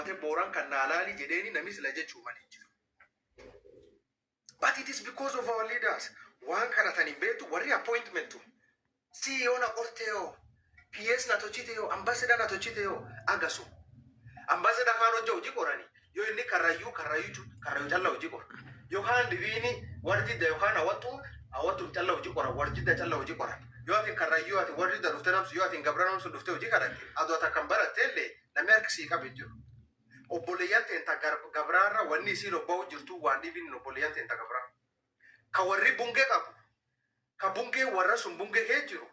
Mate boran kan nalali jedeni namis laje chumani jiru. But it is because of our leaders. One kanatani betu wari appointment to. CEO na orteo. PS na tochiteo, ambassador na tochiteo, agaso. Ambassador kano jo ujikorani. Yo inni karayu challa ujikor. Yo kan divini warjida yo kan awatu challa ujikora, warjida challa ujikora. Yo ati karayu ati warjida duftanam yo ati ngabranam su dufte ujikarati. Ado ata kambara telle na merksi kabijo. Oboleyante enta gabrara wani siro bawu jirtu wani bin oboleyante enta gabrara. Ka warri bunge kabu. Ka bunge warra sun bunge hejiro.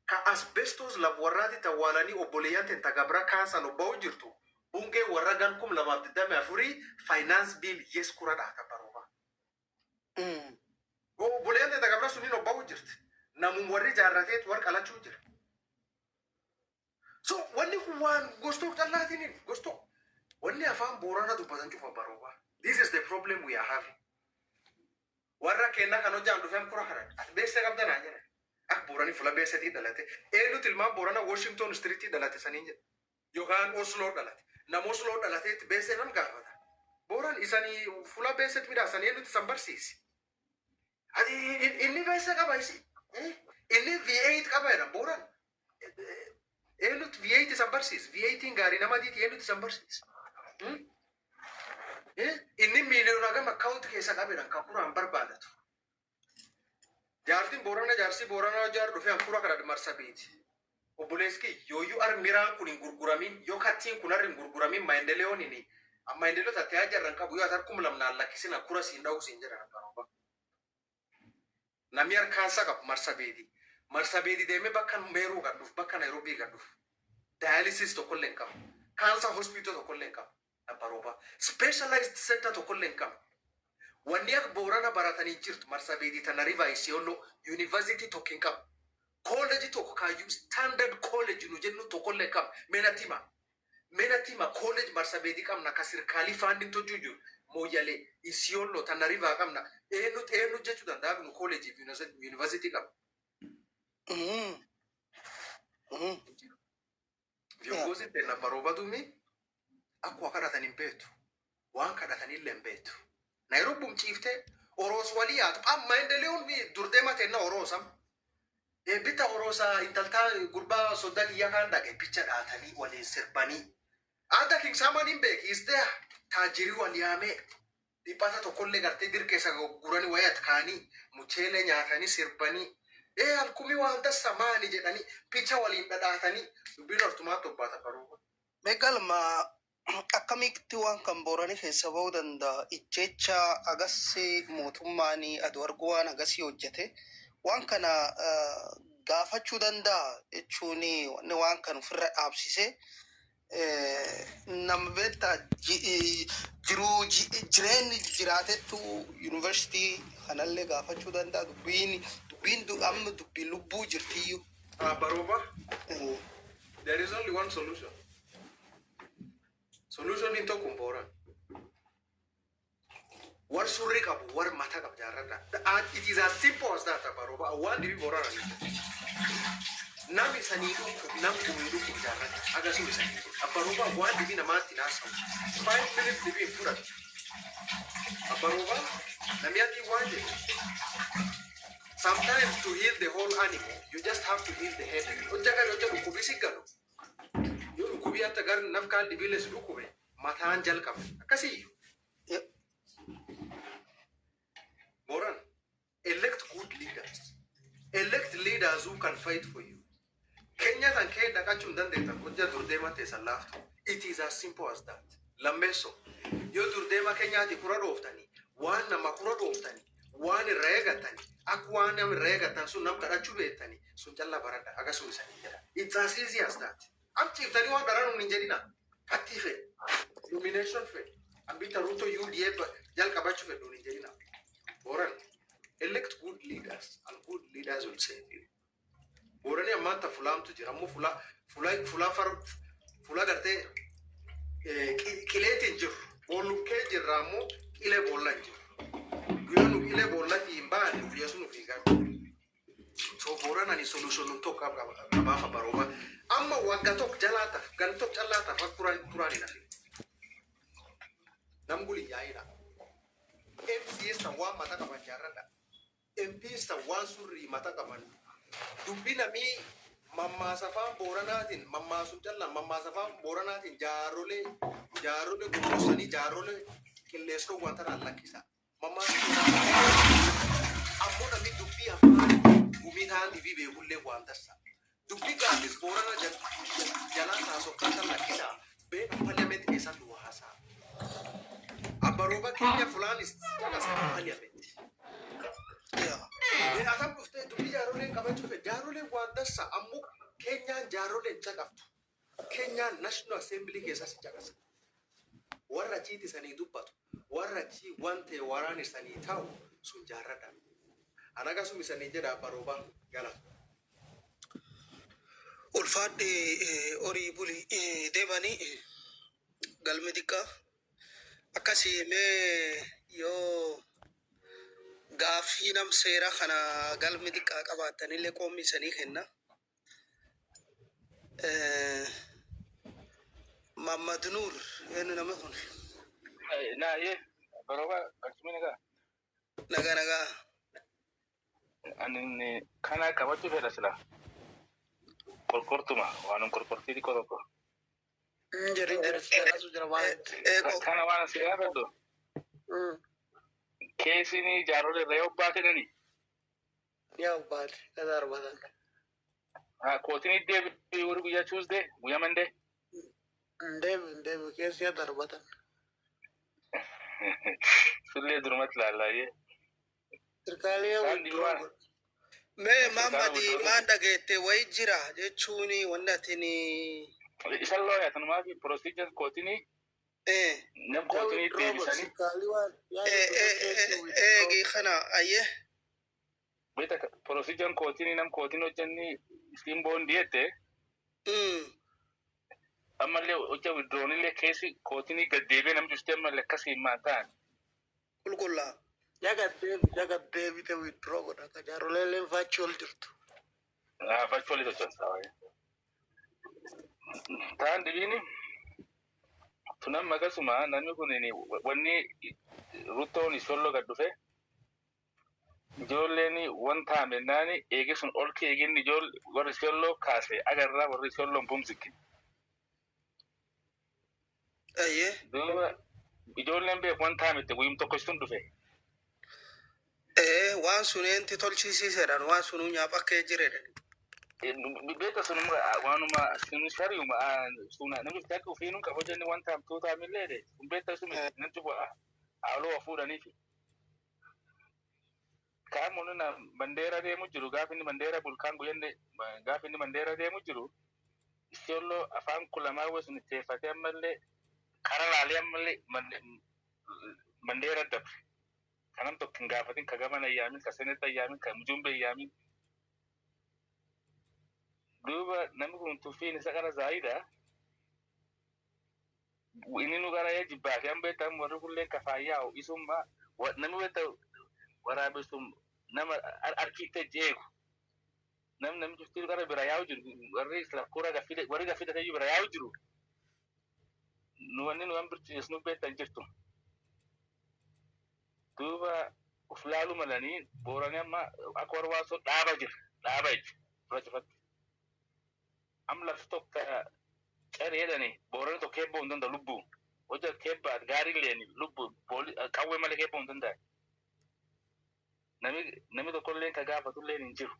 Ka asbestos lab warrati tawalani oboleyante enta gabra kansa no bawu jirtu. Bunge warra gan kum lamab didame afuri finance bill yes kurada ata baroba. Oboleyante enta gabra suni no bawu jirtu. Namun warri jarratet war kala chujir. So wani huwan gosto talatini gosto. Only a farm borana to Pasanchu for Baroba. This is the problem we are having. Warra Kena Kanoja and Fem Kuraharan. At base of the Niger. Akburani Fula base at Idalate. Elutilma Borana, Washington Street, the Latisaninja. Johan Oslo Dalat. Namoslo Dalat, base and Gavada. Boran is an Fula base at Midas and Elut Sambarsis. In the base of Gabaisi. In the V8 Cabana, Boran. Elut V8 is a Barsis. V8 in Garinamadi, Elut Sambarsis. Inni million agam account kesa kabiran kapura ambar balat. Jartin borana jarsi borana jar dofe ampura karad marsabit. Oboleski yo are miran kunin gurguramin yo katin kunarin gurguramin maendeleo nini. A maendeleo tatea jaran kabu yo atar kumulam na lakisina kura sinda usinjera baroba. Namiar kansa kap marsabedi. Marsabedi deme bakkan meru gaduf bakkan Nairobi gaduf. Dialysis to kollenkam. Cancer hospital to kollenkam. Baroba specialized center to kollenkam. Waniak borana baratani jirt marsabedi tanariva isiolo university to kinkam. College to kokayu standard college nujenu to kollenkam. Menatima college marsabedi kam na kasirkali funding to juju. Moyale isiolo tanariva kam na enu jechu dandav no college university kam. Viongozi tena baroba dumi. Aku wakadatan impetu. Wan kadatan illembetu. Nairobi mchifte oros waliyat. Maendeleo ni durdema tena orosam. Bita orosa intalta gurba sodaki yakanda ke picha datani wale serbani. Ada king sama nimbe isde tajiri waliyame. Dipata to kolle garte dirkesa gurani wayat kani muchele nyatani serbani. Alkumi wanta samani jedani picha wali datani binor tomato bata paruba. Megalma akkamikti waan kan borani keessa ba'uu danda'a ijjecha agassi mootummaanii adwarguwaan agasii hojjete waan kana gaafachuu danda'a jechuun waan kan ofirra dhaabsise nama beektaa jireenyi jiraatettu yuunivarsiitii kanallee gaafachuu danda'a dubbiin amma dubbiin lubbuu jirtiyyuu. Baroba, there is only one solution. Solution into Kumbora. What surikabu, what matakab jarada. It is as simple as that, Baroba. One divi Bora. Nami Sanidu, Nam Kumidu Jarada. Agasu Sanidu. A Baroba, one divi Namatinasa. 5 minutes divi Fura. A Baroba, Namiati one. Sometimes to heal the whole animal, you just have to heal the head. Ojaga Kubisigano. Kubiata gar nafkan dibiles lukube matan jalkam akasi Moran, elect good leaders who can fight for you. Kenya and Kenya kachundan data koja durdema tesalafto. It is as simple as that. Lambeso yo durdema Kenya ti kurado oftani wana makurado oftani wani regatani akwana regatan sunam karachubetani sunjalla barada agasu sanijara. It's as easy as that. I'm chief Taniwa Darano Ninjarina, Katife, Illumination Fed, Ambita Ruto UDA, Jal Kabachu Fed Ninjarina. Boran, elect good leaders, and good leaders will save you. Borani Amanta Fulam to Jiramu Fula Garte, Kilete Jif, Oluke Jiramu, Ile Bolanji. You know, Ile Bolati in Bad, Yasunu Figa. So Boran and his solution to talk about Baroba. Amma wagatok jalata, gantok jalata, Kurani nafi. nam guli yaayidha MCS tan waan mata qaban jaarradha MPs tan waan surrii mata qaban dubbi namii mammaasafaan booranaatiin mammaasum callaan mammaasafaan booranaatiin jaarrolee gurgursanii jaarrolee qilleessoo wanta naan lakkisa ammoo namni dubbii afaan gumitaan dhibii beekullee waan tassa dubbii gaafis boorana jalaa taasoftaa kan lakkisa beeka parliament keessatti waa haasaa abbarooba keenya fulaanis caqasa parliament Atam dhuftee dubbii jaaroleen qabachuuf jaaroleen waan tassa ammoo keenyaan jaaroleen caqaftu keenyaan national assembly keessas caqasa warra chiiti sanii dubbatu warra chi wante waraan isanii ta'u sun jaarradha anaga sum isanii jedha barooba gala ulfaadhi horii buli deemanii galmi xiqqaa akkasii mee yoo gaaffii nam seera kana galmi xiqqaa qabaatanillee qoomni isanii kenna. Mamad Nur enu nama kun. Nah ye, berapa kasih naga? Naga. Ani kana kabar tu saya salah. Korkor tu mah, wanung korkor tadi korkor. Jadi sudah wan. Kana wana siapa tu? Kes ini jarul reo baca ni. Ya baca, kadar baca. Kau ini dia baru buya Tuesday, buya Monday. Dev kes ya darbatan. Sulle durmat lala ye. Terkali ya. Me mama di mana gete wajira je chuni wanda tini. Isallo ya tanu mah procedure kotini. Nem kotini di sini. Gihana aye. Beta procedure kotini nem kotino jenni simbon diete. Amalle ocha withdrawal le kesi kotini gadebe nam juste amalle kasi matan. Kulkulla. Jaga Devi te withdraw ko ka jarole le virtual dirtu. Virtual itu sawa. Tan dibini. Tunam magasuma nanu kunini wani ruto ni solo gadufe. Jolle ni one time nani egesun olke egin ni jol war solo kase agarra war solo bumsiki. Aye. Dua ijoolleen be one time itti guyyum tokko sun dhufe. Waan suneen ti tolchisiisedhan waan sunu nyaapha kee jiredhan. Beeta sunuma waanuma sun shariuma suna namni takka ufiinun qaba jenni one time two time illee de sun beeta sun nanti haaloo fuudhaniifi. Kaamun na bandeera deemu jiru gaafa inni bandeera bulkaan guyyanne gaafa inni bandeera deemu jiru isiollo afaan kulamaa wesun itteeffatee ammallee karalaalee ammallee bandeera dabre. Kanam tokkin gaafatin ka gaman ayyaamin ka seneta ayyaamin ka mujumbe ayyaamin. Duuba namni kun tuffiin isa kana zaayida. Inni nu gara yaa jibbaa fi an beektan warri kullee kafaayyaa'u isummaa namni beekta waraabessuun nama arkiitte jeeku. Namni tuftiin gara bira yaa'u jiru warri lakkoora warri gaffidate bira yaa'u jiru. Wanni nu an birtiisnu beektan jirtu. Duuba uflaalu malanii booranii amma akka warwaasoo dhaaba jira. Dhaaba jechuudha. Dura cufatti. Am lafti tokko careedhani booranii tokko keebboo hin danda'u lubbuu. Hojja keebbaa gaarii leeni lubbuu qawwee malee keebboo hin danda'u. Namni tokkollee ka gaafatullee hin jiru.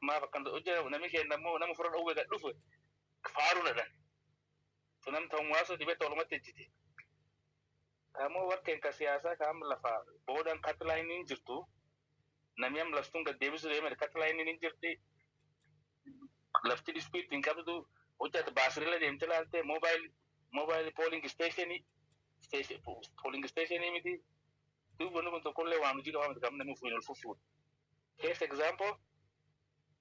Maaf akkan hojja namni keenya immoo nama fura dhowwee gad dhufe faaruudhaan. Tunam ta'u waasoo dibee olumatti ejjite. Kamu warqeen ka siyaasaa kaam lafa boodan katlaayiniin jirtu namni am laftuun gad deebisu deemee katlaayiniin hin jirti lafti dispute hin qabdu hojjata baasirila deemte laalte mobile polling stationii miti duuba nu kun tokkollee waan hojii qabaa miti kam namni fuun ol fufuudha. Case example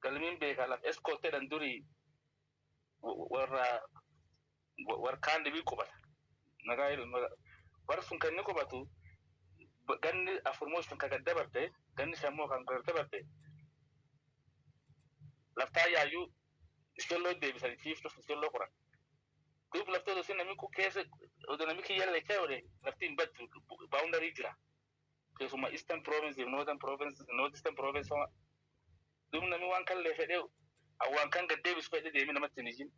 galmiin beekaa laf escorteedhaan durii warkaan dhibii qubata. Nagaa warsun kan ni qubatu ganni afurmoos kan kaga dabarte ganni shammoo kan kaga dabarte laftaa yaayyuu ijoollee deebisanii fiiftuuf ijoollee qoran دوب لفتو سن نميكو كيس ودنميكي يلا كاوري لفتين بد باوندري جرا كيسوما ايسترن بروفنس نورثرن بروفنس نورثرن بروفنس دوم نمي وان كان لفديو او وان كان قديبس فدي دي من متنجين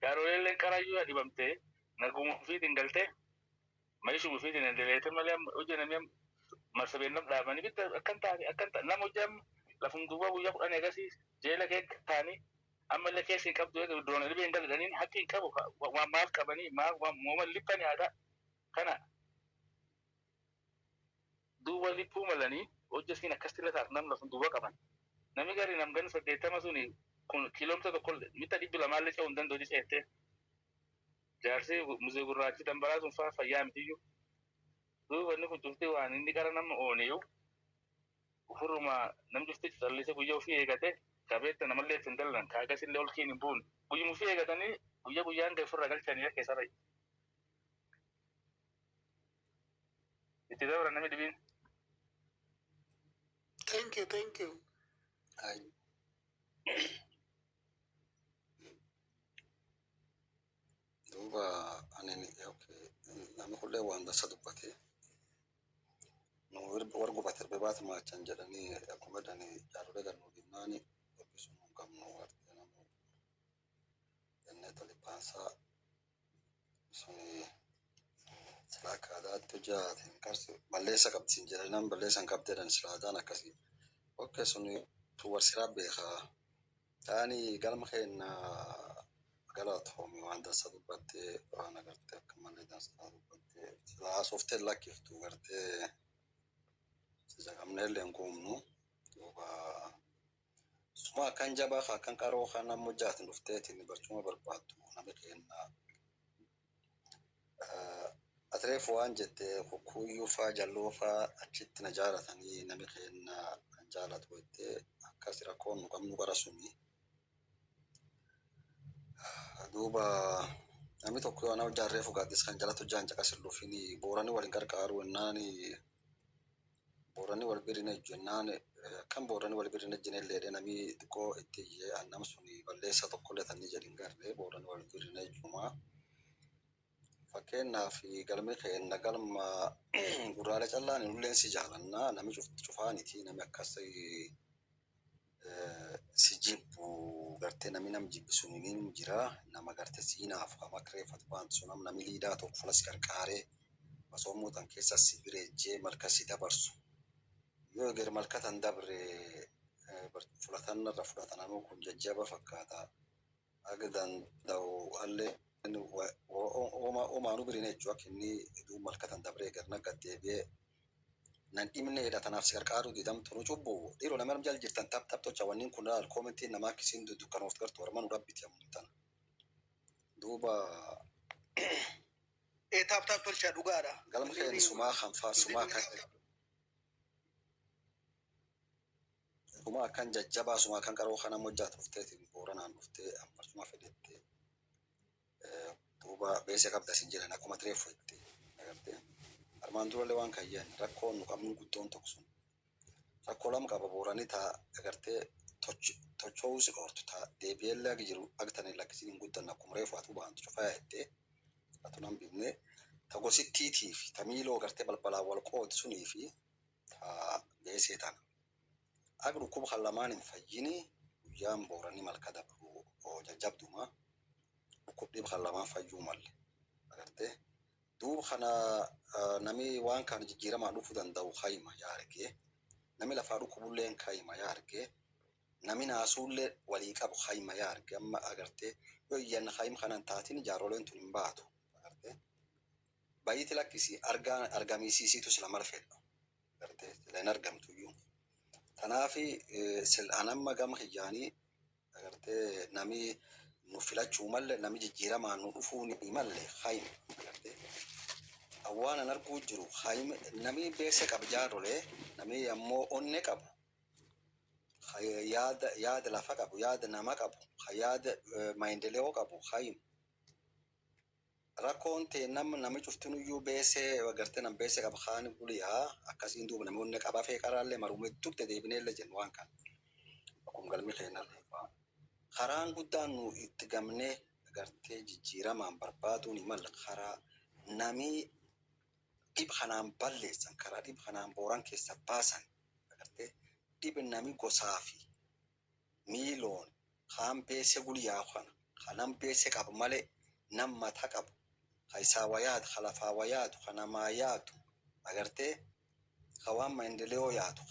قالوا لي كرايو دي بامتي نغوم في دنگلته ما يشوف في دنگلته مليام وجنا ميام مرسبين نم دابني بيت اكنت نمو جام لفم دوبا ويا انا غاسي جيلا كيك ثاني اما اللي كيسي كبدو دون اللي بينقل دنين حقي كبو وما كبني ما مو اللي بني هذا كان دوبا اللي بوملني وجسينا كاستيلا تاعنا لفم دوبا كمان نمي غاري نمغن فديتا مسوني كون كيلومتر كل متى دي بلا مال لسه وندن دودي سيته جارسي مزيغ راجي دمبراز فا فيام تيو دوبا نكو تفتي وان اندي كارنم اونيو وفرما نمجفتي تسلسي كويو فيه كته كابيت نملي تندلن كاغاسي لول كين بون كوي مفيه كتاني كويا انت فرغال ثانيه كسراي اتدور نمي دبين thank you Ay, duba anini okay. Nama kulle wanda sadubate. No wargu bater bebat ma chanjadani akumadani jarule ganu dimani bisunu kamno warte namu. Enne tali pansa suni selaka da tujat inkarsi balesa kaptin jadanam balesa kaptedan seladana kasi. Okay suni tuwar sirabe kha tani galma khaina galat homi wanda sadubate wana garte kamane dan sadubate la softe la kiftu garte zagamne lengumnu yoba suma kan jaba kha kan karo khana mujat nufteti ni barchuma barbatu namekena atref wanjete kuyu fa jallo fa achit najaratani namekena jalat wete kasira kon kamnu garasumi duba nami tokko ana jarre fugadis kan jalatu janja kasillu fini borani walin karkaru nani borani wal birine jennane kan borani wal birine jenelle de nami ko etiye annam suni ballesa tokko le tanni jadin garre borani wal birine juma fakena fi galme khenna galma gurale challani nullen si jalanna nami chufani ti nami akasai sijibu garte nami nam jibsuninin jira nama garte sinaaf kama krefat bant sunam nami lida to fulas karkare masomu tan kesa sibireje malkasi dabarsu yo ger malkatan dabre fulatan ra fulatan anu kun jajjaba fakata agdan daw alle oma nu birine jwakini du malkatan dabre gerna gadebe nan imne da tanaf karkaru didam tunu chubbu diro namam jal jirtan tap tap to chawanin kuna al commenti nama kisin du kan of kartu warman rabbit yamutan duba tap tolcha dugara galam khayn suma khanfa suma kan jajjaba suma kan karo khana mojjat ufteti borana ufte amar suma fedette duba bese kabda sinjira na kuma trefo itti arman dura lewan kayyan rakko nu kamnu gudon toksun rakko lam ka borani ta agarte tochous ortu ta debella giru agtane lakisin gudan na kumre fatu ban chufayete atunam bibne ta gosititi fi tamilo agarte balbala wal qod suni fi ta bese tan agru kum khallaman fajini yam borani malkada o jajabduma ko dib khallaman fajumal agarte دوب خنا نمي وان كان جيرا ما دوفو دان داو خايما ياركي نمي لفارو كبولين خايما ياركي نمي ناسول ولي كابو خايما ياركي اما اگرتي يو ين خايم خنان تاتين جارولين تولين باتو اگرتي بايت لكسي ارغامي سيسي تو سلامال فيل اگرتي لين ارغام تو يو تنافي سل انما غام خياني اگرتي نمي نفلا چومل نمي جيرا ما نوفو ني مال خايم اگرتي awana narku jiru khaym nami bese kabjaro le nami ammo onne kabu yad la fakabu yad nama kabu yad maendeleo kabu khaym rakonte nami chuftunu yu bese wagarte nam bese kab khan kuliya akasin du nami onne kaba fe karalle marume tukte debinelle jenwan kan akum galmi khayna kharan gudanu itgamne agartee jijjiiramaan barbaaduun imala karaa namii dhib kanaan balleessan karaa dhib kanaan booran keessa baasan agartee dhib nami gosaa fi miiloon kaan beese guyyaa kana kanan beese qabu malee nam mata qabu kaisaa wayaatu kalafaa wayaatu kanamaa yaatu agartee kawaan maendeleo yaatu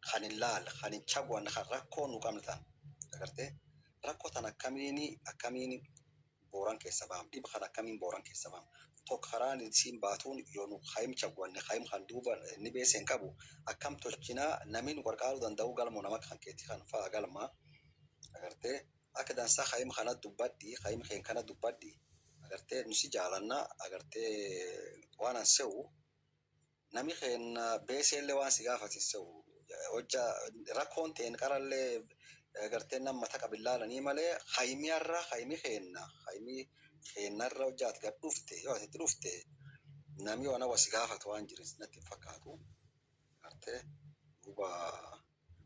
kanin laal kanin chagwan rakkoo nu qabnatan agartee rakkoo tan akkamiini booran keessa baam dhib kan akkamiin booran keessa baam tokko karaan isiin baatuun yoo nu kayim chagwanne kayim kan duuba ni beesen qabu akkam tolchinaa namni nu qarqaaruu danda'u galmoo nama kan keetti kan fa'a galmaa agartee akka dansaa kayim kana dubbadhi kayim keen kana dubbadhi agartee nusi jaalannaa agartee waan an se'u nami keen beeseellee waan si gaafatin se'u hojja rakkoon ta'een qarallee agartee nama mata qabilaalanii malee kayimi keenarra hojjaat gad dhufte yoo ati dhufte nami waan was gaafatu waan jiris natti fakkaatu agartee duuba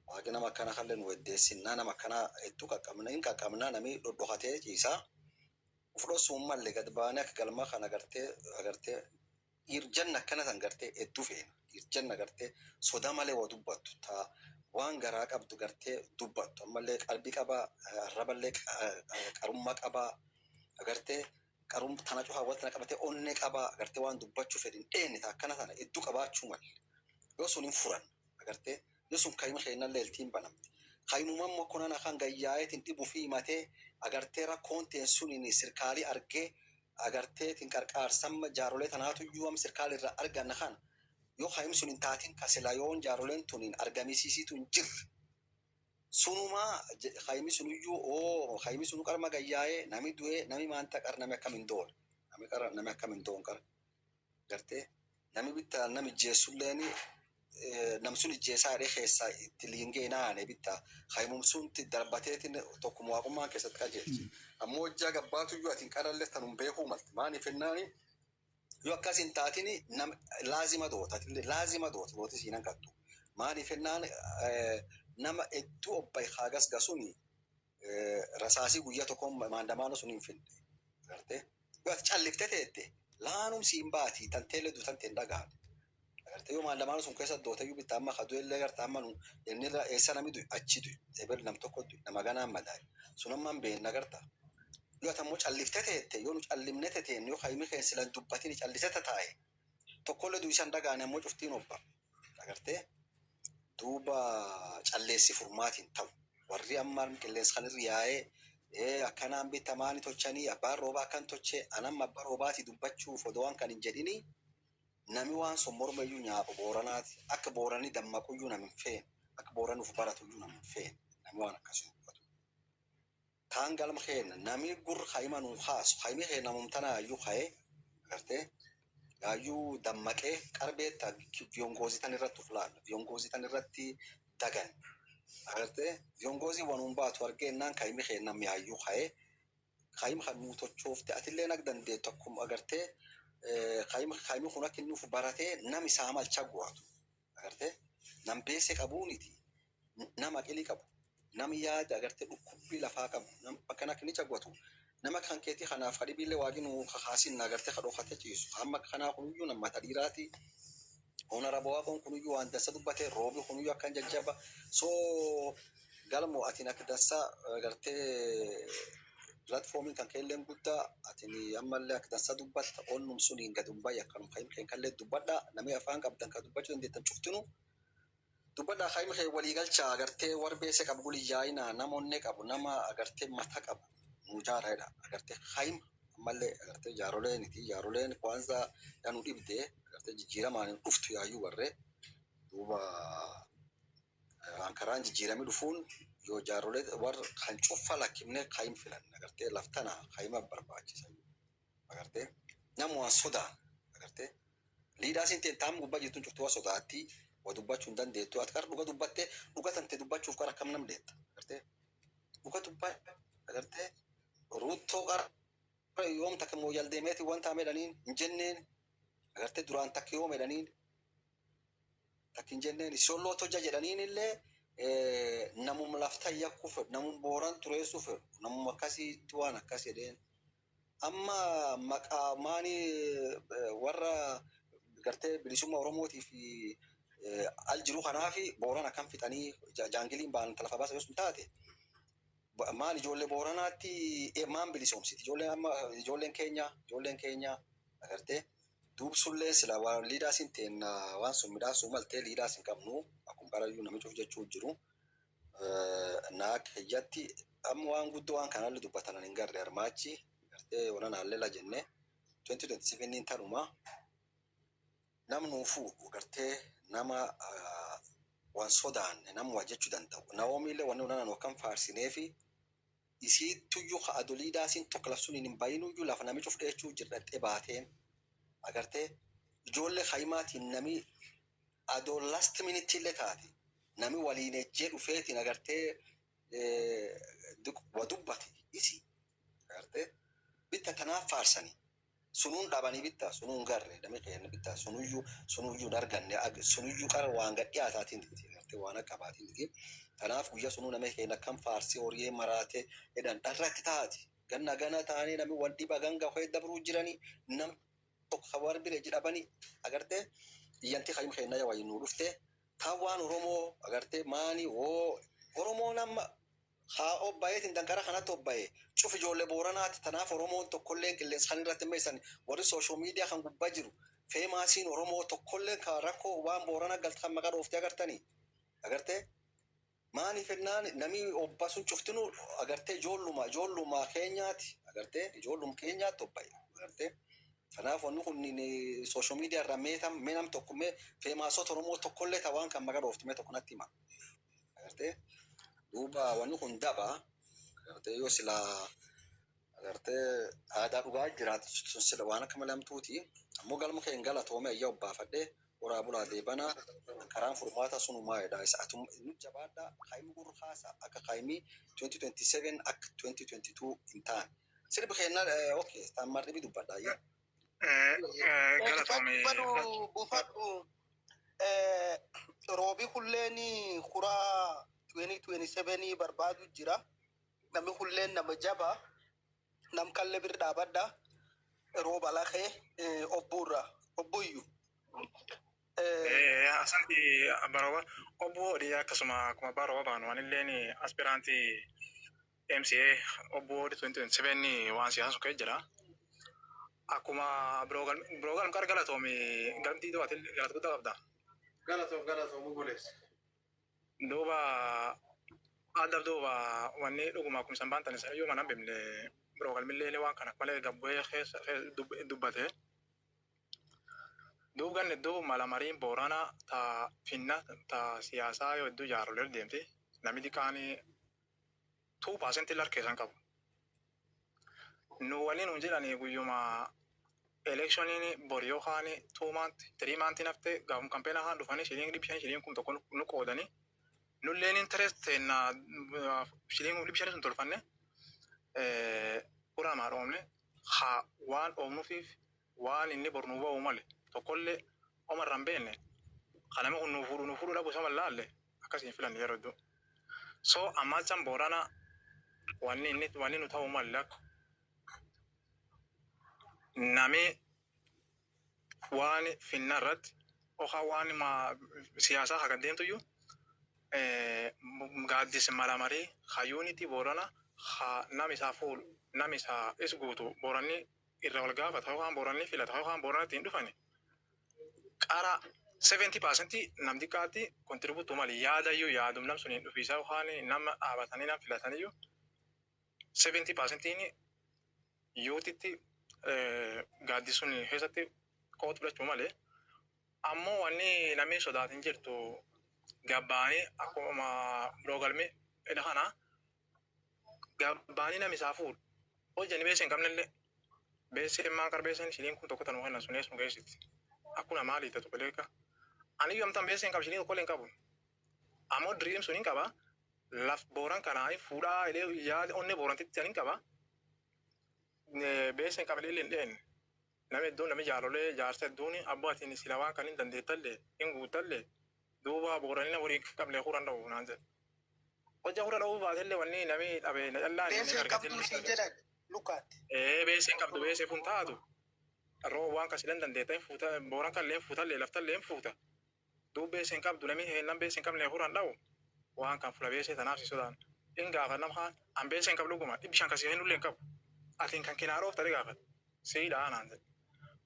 waaqni nama akkana kallee nu weddeessinnaa nama akkana hedduu qaqqabna nami dhodhokatee ciisaa ufdhosuun mallee gad baanee akka galmaa kan agartee irjanna akkana tan gartee hedduu feena irjanna gartee soda malee waa dubbattu taa waan garaa qabdu gartee dubbattu ammallee qalbii qabaa arraballee qarummaa qabaa agartee qarum tana cufa wal qabatee onnee qabaa agartee waan dubbachuu fedhin dheenne akkana tana hedduu qabaachuu malee yoo sun hin furan agartee yoo sun kayima keenyallee iltiin banamte kayimummaan mokkonaan kan gayyaayeetiin dhibuu fi himatee agartee rakkoon teen suniin sirkaalii argee agartee tiin qarqaarsamma jaarolee tanaatu iyyuu am sirkaalii irraa arganna kana yoo kayim sun hin taatiin kasila yoon jaaroleen tuniin argamisiisiitu hin jirre sunumaa kayimi sun iyyuu kayimi sun qarma gayyaa'ee nami du'ee nami maanta qar nami akkamiin doon nami akkamiin doon qar gartee nami bitta nami jeessulleeni namsun ijjeesaa jedhee keessaa itti liingee naane bitta kayimum sunti darbateetiin tokkuma waaqummaan keessatti qajeelchi ammoo hojjaa gabbaatu iyyuu atiin qarallee tanum beekuu malte maaniif ennaani yoo akkas hin taatini laazima doota dooti siinan qattu maaniif ennaan nama hedduu obbay haagas gasuni rasaasii guyyaa tokko maandamaano sun hin finne agartee yoo ati callifte teette laanum siin baatii tanteellee duutanteen dhagaan agartee yoo maandamaano sun keessa dootayyuu bitta amma kaduellee garta amma nu innirra eessa nami du'e achi du'e ebel nam tokko du'e nama ganaan madaa'e sun ammaan beenna garta yoo atammoo callifte teette yoo nu callimne teteen yoo kayimi keen silan dubbatini callisete taa'e tokkollee du'isan dhagaane ammoo cuftiin obba agartee duuba calleessi furmaatiin ta'u warri ammaan qilleensa kanirra yaa'ee akkanaan bitamaani tochanii abbaan roobaa akkan tochee anam abbaa roobaatii dubbachuuf odoowwan kan hin jedhini nami waan sun mormayyuu nyaaphu booranaati akka booranii dammaquyyuu nam hin feene akka booranuuf baratuyyuu nam hin feene nami waan akkasii dubbatu kaan galma keenya nami gur kayima nuu haasu kayimi keenya namumtanaayyuu ka'ee agartee yaayyuu dammaqee qarbeetta viyongoozii tan irratti uflaala viyongoozii tan irratti dagan agartee viyongoozii wanuun baatu argeennaan kayimi keennam yaayyuu ka'ee kayima kan nuu tochoofte atillee nag dandeettu akkuma agartee kayimi kun akka inni uf baratee nam isaa malcha gu'atu agartee nam beese qabuuniti nama qilii qabu nam yaada agartee dhukkubbii lafaa qabu nam bakka akka inni cagwatu nama kan keetii kanaaf kadhibiillee waaqni kakaasin agartee kadhokate ciisu amma kanaa kunuyyuu nama tadhiiraati ona rabawaa kunuyyuu waan dansa dubbatee roobi kunuyyuu akkan jajjaba soo galmoo atiin akka dansa agartee platformiin kan keelleen guddaa atini ammallee akka dansa dubbatta onnum suniin gadum bayya akkanum kayim keen kallee dubbadha namni afaan qabdan ka dubbachuu dandeettan cuftinu dubbadha kayim kee waliigalcha agartee warbeese qabu guliyyaayina namoonne qabu nama agartee mata qabu mujaaraadha agartee kayim ammallee agartee jaaroleen kwanza yanu dhibdee agartee jijjiiramaan dhuftu yaayyuu warree duuba ankaraan jijjiirami dhufuun yoo jaarolee war kan cuffa lakkifne kayim filan agartee laftana kayima barbaachisan agartee namu waan sodaa agartee liidaasin teen taam gubbaa jirtuun cuftu waa sodaatti waa dubbachuu hin dandeettu ati qara dhuga dubbattee dhuga tante dubbachuuf qara akkam nam deetta agartee dhuga dubbaa agartee ruuttoo qara yoom takka moo yaldeemeeti wanta medhaniin hin jenneen agartee duraan takka yoo medhaniin takka hin jenneen solloo tojja jedhaniin illee namum lafta yakku fedhu namum booran tureessu fedhu namum akkasiitti waan akkas jedheen amma maqaa maani warra gartee bilisummaa Oromootii fi al jiru kanaafi booran akkam fixanii jaangiliin baan talafa baasa yoo taate maal ijoollee booranaatti maan bilisoomsiti ijoolleen keenya agartee duubsullee sila waan liidaasin teen waan sun midhaasuu maltee liidaasin qabnu akkuma qarayyuu namichuuf jechuu jiru naa keeyyatti amma waan guddoo waan kanallee dubbatan hin garre armaachi gartee wana naallee la jenne 2027 tanuma namnu fuudhu gartee nama waan sodaanne nama waa jechuu danda'u naoomillee wanni unanan kan faarsineefi isii tuyyuu haa adoliidaasin tokko lafsuun hin bayinuyyuu lafa namichuuf dheechuu jirradhee baateen agartee ijoollee haimaatiin nami adoo last minute illee taate nami waliin ejjee dhufeetiin agartee wadubbate isi agartee bitta tanaaf faarsanii sunun dhabanii bitta sunun garre dami keenya bitta sunuyyuu darganne sunuyyuu qara waan gadhiyaataatiin agartee waan akkabaatiin digi tanaaf guyyaa sunuu nama keenya kan faarsi horii maraate edhan dharratti taati ganna taanii nami wal dhiba ganga ho'ee dabruu jiranii nam tokko hawaar bire jedhabanii agartee iyyanti hayim keenya yaa wayin nu dhufte taawaan Oromoo agartee maani Oromoo nama haa obbayeetiin dankara kanatti obbaye cuf ijoollee booranaati tanaaf Oromoon tokkolleen qilleensa kan irratti meessan warri sooshaal miidiyaa kan gubbaa jiru feemaasiin Oromoo tokkolleen kan rakkoo waan boorana galta kan maqaa dhooftee agartanii agartee maani fennaan nami obba sun cuftinu agartee ijoolluma keenyaati agartee ijoolluma keenyaatti obbaye agartee kanaaf wanni kun sooshaal miidiyaa irraa meenam tokko feemaasota Oromoo tokkollee tawaan kan maqaa dhooftee tokko natti hima agartee duuba wanni kun daba agartee yoo sila agartee aadaa dhugaa jiraatu sun sila waan akka malamtuuti ammoo galma keen galatoome ayyaa obbaafadhee horaa bulaa deebana karaan furmaata sunumaa jedha isa atum nu jabaadha kaayimii gurraasa akka kaayimii 2027 akka 2022 hin taane sirbi keenna okay taammarri bi dubbadha ayyaa galatoome buufadhu roobi kulleeni kuraa 2027 barbaadu jira namni kulleen nama jaba nam kalle bir dhaabadha rooba lakhee obboyyu asanti barawa obbo dia akkasuma kuma barawa baanu wanilleen aspiranti MCA obbo 2027 waan siyaasa kee jira akkuma brogal gargalatoomi galtii duwaatil galatu qabda galatoom bulees duuba duuba wanni dhuguma kun sambaantan isa yoo manam bimle brogal millee waan kana malee gabbee keessa dubbate duugan duu malamariin boorana ta finna ta siyaasaa yoo iddoo jaarolee deemte namni dikaanii 2% larkeessan qabu nu waliin jedhanii guyyuma electioniin boriyoo kaani 2 month 3 month nafte gaafum kampeena haan dhufanii shiliin kun tokko nu qoodanii nulleen interest na shiliin libshan sun tolfanne ura maaroomne ha waan omnufiif waan inni bornuuba uumale tokkollee omarran beenne kaname kun nu furu dhabu sama laalle akkasiin filan yeroo iddoo so ammalchan boorana wanni nu ta'uu malle nami waan finna irratti okaa waan siyaasaa haga deemtuyyuu gaaddis malamarii hayuuniti boorana ha namisaa fuulu namisaa is guutu booranni irra wal gaafata yookaan booranni filata yookaan booranatti hin dhufani qara 70% namdi kaati kontribuutu mali yaadayyuu yaadum nam suniin dhufiisaa yookaan nama dhaabatanii nam filataniyyuu 70% yuutitti gaaddis sun keessatti qoot fudhachuu malee ammoo wanni namni sodaatin jirtu gabbaanii akkuma brogalmi edha kana gabbaanii namisaa fuudhu hojjani beeseen qabnellee beeseen maan qarbeeseen shiliin kun tokko tanuu henna sun eesmu geessitti akkuna maalii ta'u beleeka aniyyuu amtan beeseen qab shiliin tokkollee hin qabu ammoo diriim sun hin qaba laf booran kanaa fuudhaa ilee yaada onne boorantitti hin qaba beeseen qablee hin nama iddoo nami jaarolee jaarsa iddoon abbaatiin silawaa kan hin dandeettalle hin guuttalle duuba booranina waliin qablee huran dha'u naan jedhe. Hojja hura dha'uu baatellee wanni namni dhabee na callaa inni Beesee qabduu argatillee. siin jedhan lukaatti. Beeseen qabdu beesee fun taatu. Arroo waan kasilan dandeettan fuuta booran kalleen fuutallee laftallee fuuta. Duub beeseen qabdu namni heennan beeseen qablee huran dha'u waan kan fula beesee tanaaf si sodaan. In gaafa nama haan an beeseen qabdu guma bishaan kasii hennullee hin qabu. Atiin kan kinaaroof ta'e gaafate siidhaa naan jedhe.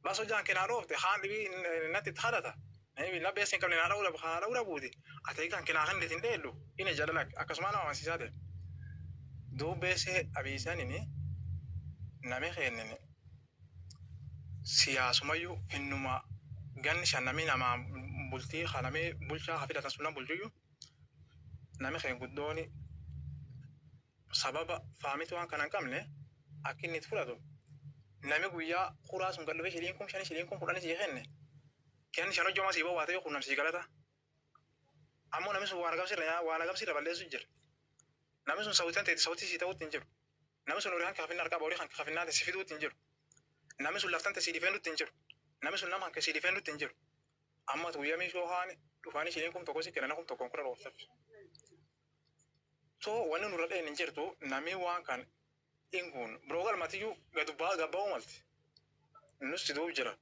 Bas hojjaan kinaaroof ta'e haan dhibii natti haadhata. Na beeseen qabne naa dha'uu buuti. Ati kan kinaa kan deetin dheeddu inni jala akkasuma nama amansiisaa ta'e. Duub beesee abiisanini nami keennini siyaasumayyuu innuma ganni shan nami nama bultii kanamee bulchaa hafidatan sunan bulchuyyu nami keen guddooni sababa faamitu waan kana hin qabne akka inni itti fudhatu nami guyyaa kuraa sun gadhufee shiliin kun kudhanii sii kenne kenni shan hojjoma sii bawwaatee yoo qunnamsii galata ammoo nami sun waan agamsirra balleessu jira nami sun sawwitan ta'e sawwitii sii ta'uutti hin jiru nami sun horii hanka hafinnaa argaa horii hanka hafinnaa ta'e si fiduutti hin jiru nami sun laftan ta'e sii difeenduutti hin jiru nami sun nama hanka sii difeenduutti hin jiru amma guyyaa miishoo haani dhufaanii shiliin kun tokko si kennan kun tokkoon kudha roofsaf. So wanni nurra dheen hin jirtu nami waan kan inguun biroo galmatiyyuu gabba'uu malti nusti duub jira.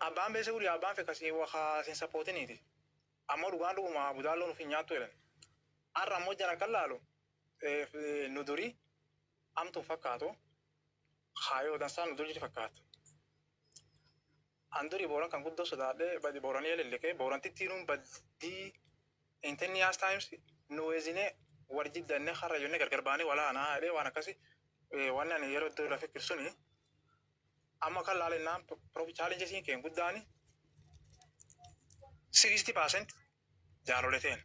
Abbaan beese guyyaa abbaan fekkasii wakaa siin sappootiniiti ammoo dhugaan dhuguma budaalloon ofiin nyaattu jedhan. Har'a ammoo jara kan laalu nu durii amtuu fakkaatu haayoo dansaan nu durii fakkaatu. An durii booran kan guddoo sodaadhee badi booranii elellikee booran tittiinuun baddii intenni yaas taayims nu weezinee war jiddannee har'a yonnee gargar baanee walaanaa jedhee waan akkasi waan ani yeroo iddoo lafa firsuni amma kan laalennaan chaalenjesiin keen guddaani 60% jaarolee ta'en.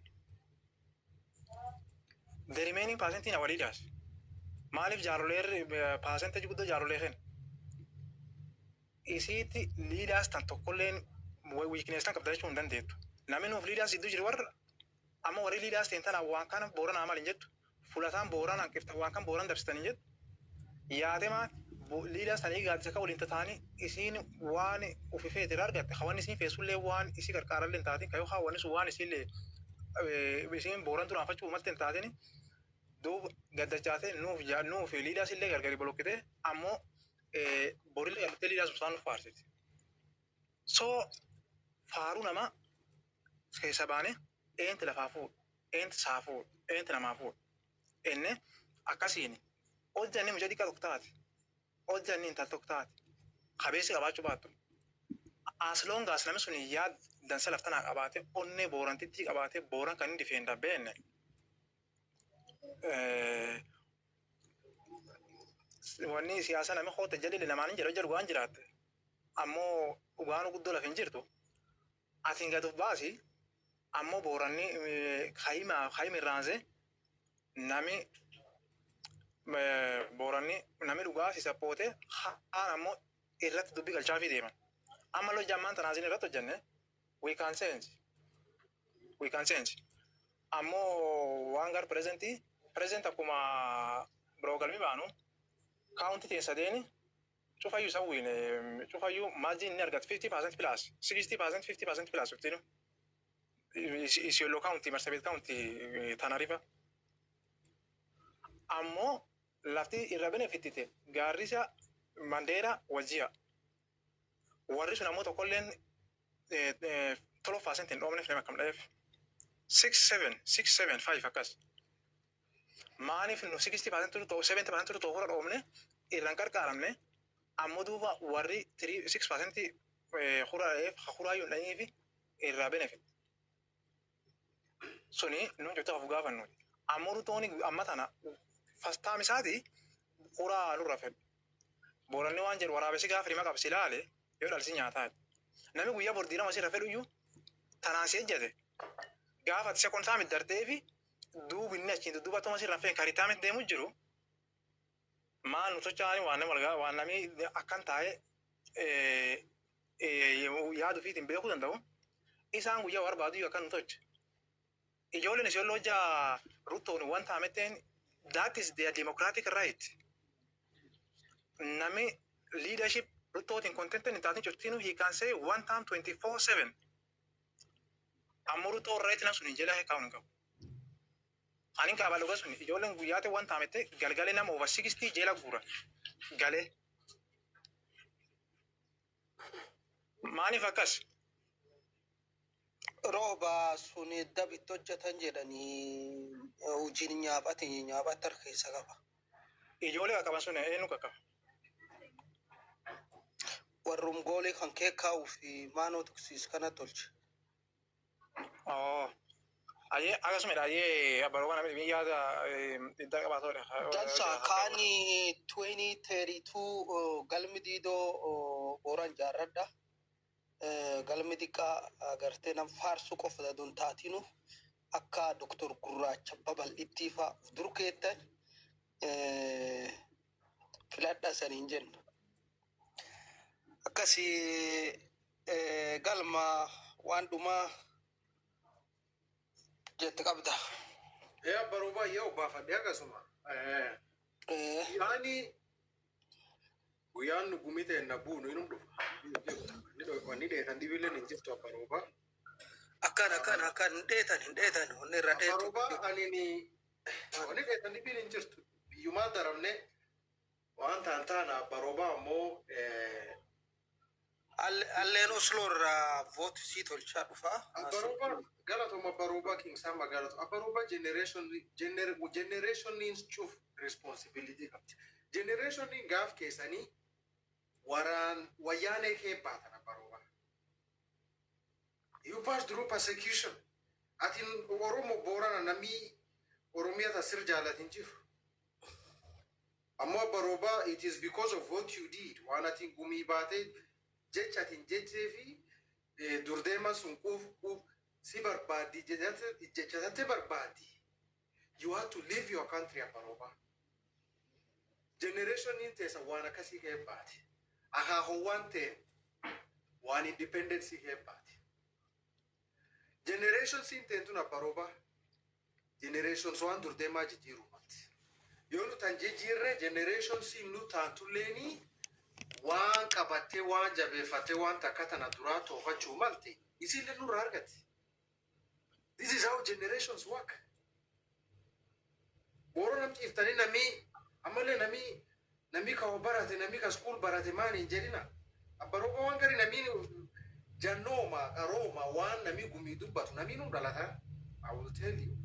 The remaining percent in our leaders. Malif jaarolee percentage guddoo jaarolee keen. Isiitti leaders tan tokkolleen weakness tan qabda jechuun hin dandeettu. Namni nuuf leaders iddoo jiru warra amma warri leaders ta'en tana waan kana booran amal hin jettu. Fulataan booran hanqifta waan kan booran dabsitan hin jettu. Yaademaa leaders tanii gaaddisa kan waliin tataanii isiin waan ofi feetirra argatte hawan isiin feesullee waan isii qarqaarallee hin taatin kayoo hawan isu waan isiillee isiin booran duraan fachuu umatte hin taatin duuba gaddachaate nuuf leaders illee gargari bolokkite ammoo borillee galtee leaders isaan nuuf faarsiti. So faaruu nama keessa baane eenti lafaa fuudhu, eenti saa fuudhu, eenti namaa fuudhu. Enne akkasiini hojjanni mucaa xiqqaa tokko taate. Hojjanni intal tokko taate. Qabeessi qabaachuu baattu. As long as namni sun yaad dansa laftanaa qabaate onnee boorantitti qabaate booran kan inni difeendaa beenne. Wanni siyaasa namni hoota jalli namaan hin jedhu waan jiraatte. Ammoo dhugaan guddoo lafa hin jirtu. Atiin gatuuf baasi ammoo booranni kaayima irraanse nami booranni nami dhugaa si sappoote haan ammoo irratti dubbii galchaafii deeman. Amma loo jammaan tanaasin irratti hojjenne we can change. Ammoo waan gar present akkuma biroo galmi baanu kaawunti teessa deeni cufayyuu sawwiin cufayyuu maajiin ni argatu 50% plus 60% 50% plus uftinu isiyooloo kaawunti marsabeet kaawunti tanarifa. Ammoo lafti irra benefitite gaarrisa Mandeera Wajjia. Warri sun ammoo tokkolleen 12% hin dhoofneef nama kam dhayeef 6-7-5 akkas. Maaniif nu 60% 70% tokkorra dhoofne irraan qarqaaramne ammoo duuba warri 6% huraayyuu hin dhayeef irraa benefit. Suni nuun jechuu hafu gaafannuuti. Ammoo rutooni amma tana fastaam isaati huraa nurra fedhu. Booranni waan jedhu waraabessi gaafa rima qabsi ilaale yoo dhalsi nyaataa. Namni guyyaa bordiirama asirra fedhu iyyuu tanaan si ejjate. Gaafa ati sekoon saamit dartee fi duubi inni achiin dudduuba tuma asirra feen kariitaamit deemu jiru. Maal nu socho'anii waan namni akkan taa'ee yaadu fiitiin beekuu danda'u. Isaan guyyaa barbaadu iyyuu akkan nu tolche. Ijoolleen isiyoon hojjaa ruttoon waan taametteen that is their democratic right. Nami leadership ruttootiin contented in taatiin jirtiinu he can say one time 24/7. Amuru torreetti na sun jela kaun qabu. Anin ka baluga sun ijoolleen guyyaate waan taamette galgalee nama over 60 jela guura. Galee. Maaliif akkas? Rooba suni dabitto hojjetan jedhanii hojiin nyaaphaatti harka keessa qaba. Ijoollee qaqqaban sun eenyu qaqqaba? Warrum goolii kan keekkaa'uu fi maanoo tuksiis kana tolche. Oh. Aye akkasuma aye baroba na mi yaada idda qabatore. Dansa kaani 2032 galmi diidoo Booran jaarradha. Galmi xiqqaa agartee nam faarsu qofa dun taatinu akka Doktor Gurraacha babal'ittii fa'a dur keettan filadha saniin jenna. Akkasii galma waan dhumaa jette qabda. Baroba yoo baafadhe akkasuma. Yaani guyyaan gumite na buunu inum dhufa. Wanni dheetan dhibileen hin jirtu baroba. Akkan dheetan wanni irra dheetu. Baroba anini wanni dheetan dhibiin hin jirtu. Biyyumaa daramne waan taana baroba ammoo Alleen Oslo irraa vooti sii tolchaa dhufa. Baroba galatoma baroba King Sama galatoma. Baroba generation needs chuuf responsibility qabdi. Generation ni gaaf keessanii waraan wayyaanee kee baatan baroba. You pass through persecution. Atin Oromo Boorana namii Oromiyaa tasir jaalatin jiru. Amma baroba it is because of what you did. Waan atin gumii baatee jechatin jechee fi durdeema sun quuf si barbaadi jechate barbaadi. You have to leave your country baroba. Generation in tesa wana kasi ke baati. Aha ho wante one independence ke baati. Generation sin tentu na baroba. Generation so andur dema jijiru mati. Yonu tanjejire generation sin nu tantuleni wan kabate wan jabefate wan takata na durato fachu malte. Isile nu rargati. This is how generations work. Boro namti iftani nami amale nami ka barate nami ka school barate mani jerina abaroba wangari nami janoma aroma wan nami gumi dubbatu nami nu dalata. I will tell you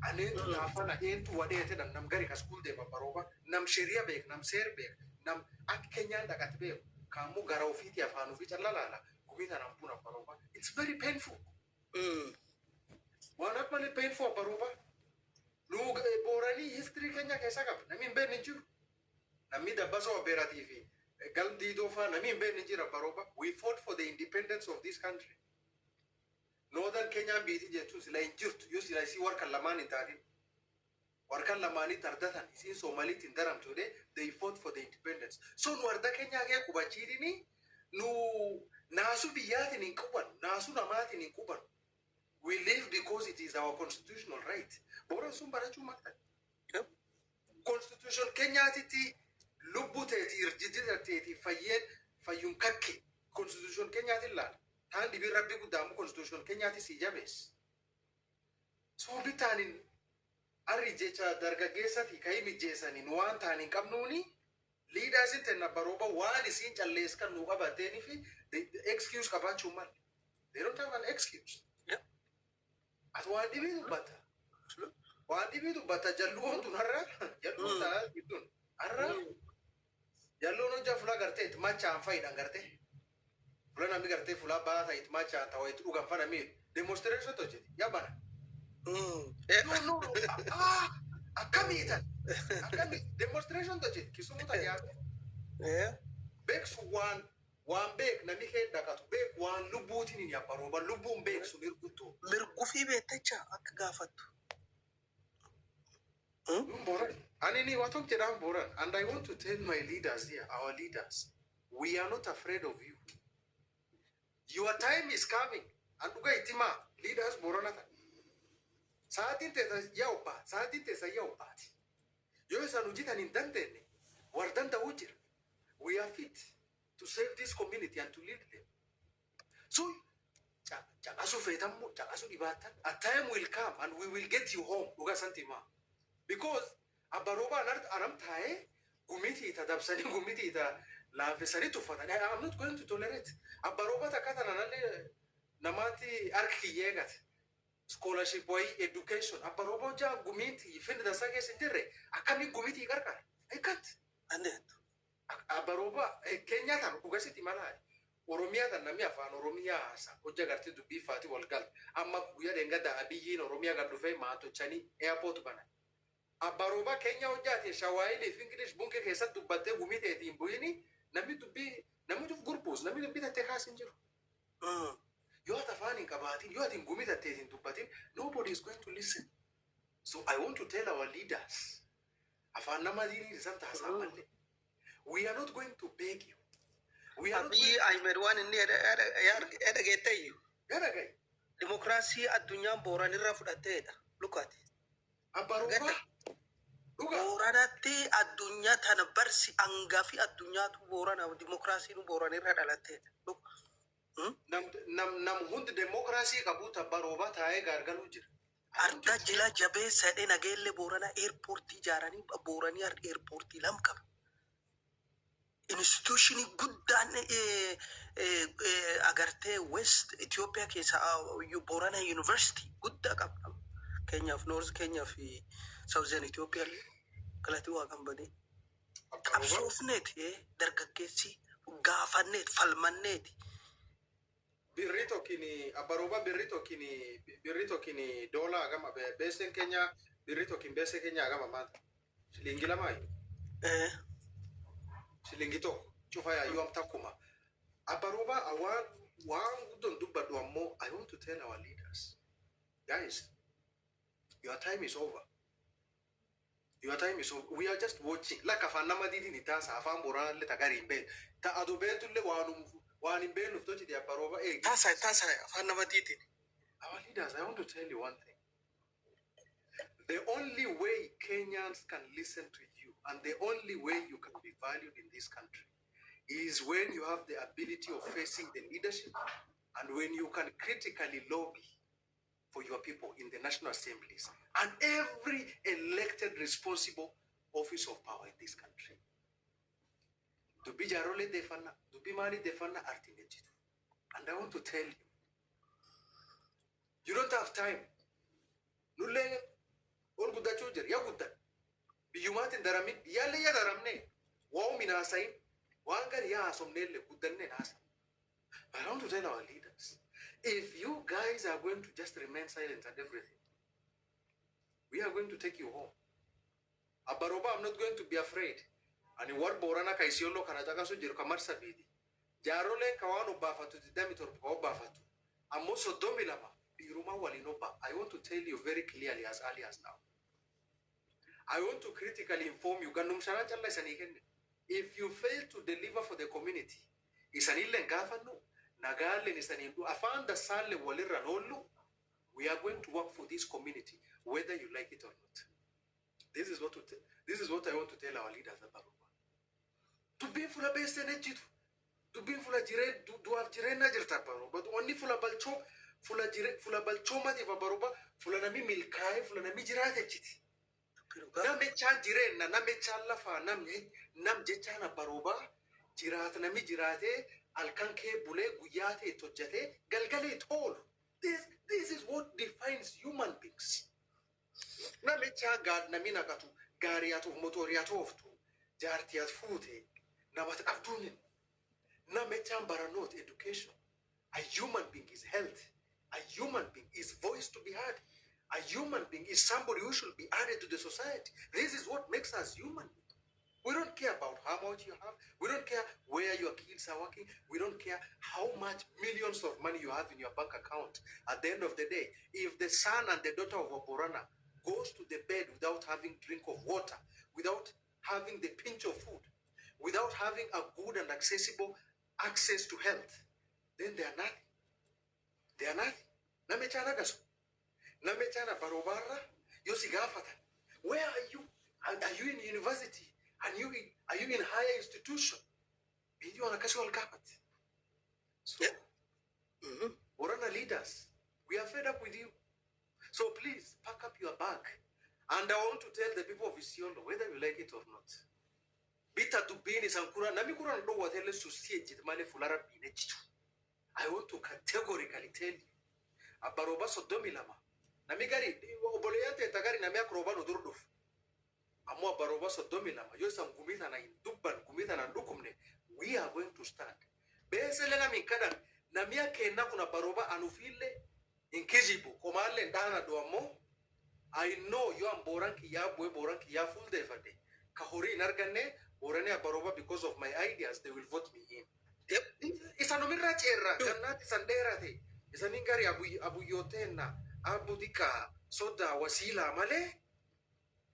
anentu nafana entu wadete nam gari ka school de baroba nam sheria bek nam ser bek nam ak kenyan dakat be kamu gara ofiti afanu fi chalala gumita nam puna baroba. It's very painful. One up many painful baroba. Lug Borani history Kenya kesakap. Namin ben ninju. Namida baso operative. Galdi dofa namin ben ninjira baroba. We fought for the independence of this country. Northern Kenya biti jetu sila injurt. Yo sila isi warkan lamani tadi. Warkan lamani tardatan. Isi Somali tindaram today. They fought for the independence. So nuarda Kenya ke kubachiri ni. Nu nasu biyati ni kuban. Nasu namati ni kuban. We live because it is our constitutional right. Bora sumbara chumata. Constitution Kenya titi lubute ti irjidita ti fayun kakke. Constitution Kenya tilla. Tandi bi rabbi gudamu Constitution Kenya ti si jabes. So bitanin arri jecha dargaggeessa ti kaimi jesanin waan tanin qabnuni leaders intenna baroba waan isin challees kan nu qabateni fi the excuse qabachu mal. They don't have an excuse. At one dividu bata. One dividu bata jallu on tunarra jallu ta idun arra jallu no jafla garte it macha anfa idan garte fula nami garte fula bata it macha ta wait ugan fana mi demonstration to jeti yabana no akami demonstration to jeti kisumu ta ya bex one bek na mi head dakat bek one lubuti ni yaparoba lubum bek su mirguto Mirgufi betecha akka gaafatu. Anini watok jedam boran, and I want to tell my leaders here, our leaders, we are not afraid of you. Your time is coming. And uga itima leaders boranata. Saatin tesa yaupati. Yo esa nujita nindantene. Wardanta ujir. We are fit to save this community and to lead them. So Chaqasu feetamu, chaqasu dhibaatan. A time will come and we will get you home. Dhuga santima. Because abaroba anam tae gumiti ita dabsani gumiti ita laafisani tufatan. I'm not going to tolerate. Abaroba takata nanalle namati arki yegat. Scholarship way education. Abaroba ja gumiti fin da sage sindire. Akami gumiti karkar. I can't. And then, Abaroba Kenya tan dhuga siti malai. Oromia tan nami afaan Oromia asa hojja gartee dubbii faati wal gal amma guyyaa dengada abiyyiin Oromia gad dhufee maatochanii airport bana Abaroba Kenya hojjaate shawaayili fi English bunke keessatti dubbattee gumii ta'eetiin buyini namni duf gurbuus namni dubbii tattee kaasin jiru yoo ati afaan hin qabaatin yoo ati gumii tatteetiin dubbatin nobody is going to listen. So I want to tell our leaders afaan nama diinii isaan taasaa malee we are not going to beg you. We are Abiy Ahmed waan inni edhageettayyu. Garagai. Demokraasii addunyaan Booran irraa fudhatteedha. Lukaati. Abaroba. Dhuga. Booranatti addunyaa tana barsi hangaafi addunyaatu Boorana demokraasiin Booran irra dhalatteedha. Nam hundi demokraasii qabuuta Abaroba taa'ee gargaaruu jira. Arda jila jabeessa jedhee nageellee Boorana eerpoortii ijaaranii Booranii eerpoortii lam qaba. Institution guddaan agartee West Ethiopia keessa Borana University guddaa qaba. Keenyaaf North Kenya fi Southern Ethiopia galati waa kan bade. Qabsoofneet dargaggeessi gaafanneet falmanneet. Birrito kini Abaroba birrito kini dola agama besen Kenya birrito kin besen Kenya agama mata. Shilingi lamai. Silingito chufaya you am takuma Abaroba awan don't do but one more. I want to tell our leaders, guys, your time is over. Your time is over. We are just watching. Like afanama didi ni tasa afan Borana le tagari imbe ta adobetu le wanu imbe nuftochi di Abaroba Tasa afanama didi. Our leaders, I want to tell you one thing. The only way Kenyans can listen to you and the only way you can be valued in this country is when you have the ability of facing the leadership and when you can critically lobby for your people in the national assemblies and every elected responsible office of power in this country. To be jarole defana, to be mani defana artinejitu. And I want to tell you, you don't have time. Nulle all good that you ya good that. Biyumat in Daramit, Yale Yadaramne, Wow Minasai, Wangar Yasomnele, Gudane Nasa. I want to tell our leaders, if you guys are going to just remain silent and everything, we are going to take you home. Abaroba, I'm not going to be afraid. And what Borana Kaisiolo Kanatakasu Jirkamar Sabidi. Jarole Kawano Bafatu, the Demitor or Bafatu. I'm also Domilama, Biruma Walinoba. I want to tell you very clearly as early as now. I want to critically inform you. If you fail to deliver for the community, we are going to work for this community, whether you like it or not. This is what I want to tell our leaders about. To be full of base energy, to be full of jire, to have jirena jirtaparo, but only full of balcho, full of balchoma de Babaroba, full of nami milkai, full of nami jirate chiti. Name chan jirena, name chan lafa, nam jechana baroba, jirata nami jirate, alkanke bule guyate tojate, galgale tol. This is what defines human beings. Name chan gad namina katu, gariato motoriato oftu, jartiat fute, namat abdunin. Name chan baranot education. A human being is health. A human being is voice to be heard. A human being is somebody who should be added to the society. This is what makes us human. We don't care about how much you have. We don't care where your kids are working. We don't care how much millions of money you have in your bank account. At the end of the day, if the son and the daughter of Oborana goes to the bed without having drink of water, without having the pinch of food, without having a good and accessible access to health, then they are nothing. They are nothing. Namechanagaso. Namechana barobara, yosigafata. Where are you? Are you in university? Are you in higher institution? You are a casual carpet. So, Borana with you. So please pack up your bag. And I want to tell the people of Isiolo, whether you like it or not. Bita dubini sankura nami kura ndo watele susiye male fulara binechitu. I want to categorically tell you. Abaroba sodomi lama. Nami gari oboleyante tagari nami akroba no durduf. Amo abaroba sodomi lama. Yo sam gumita na indubban gumita na dukumne. We are going to stand. Besele na minkada nami akena kuna baroba anufile inkijibu komale ndana doamo. I know you are boranki ya full day for day. Kahori nargane borane abaroba because of my ideas they will vote me in. Yep. It's an omirachera. Ganat is an derate. It's an ingari abu yotena abu dika soda wasila male.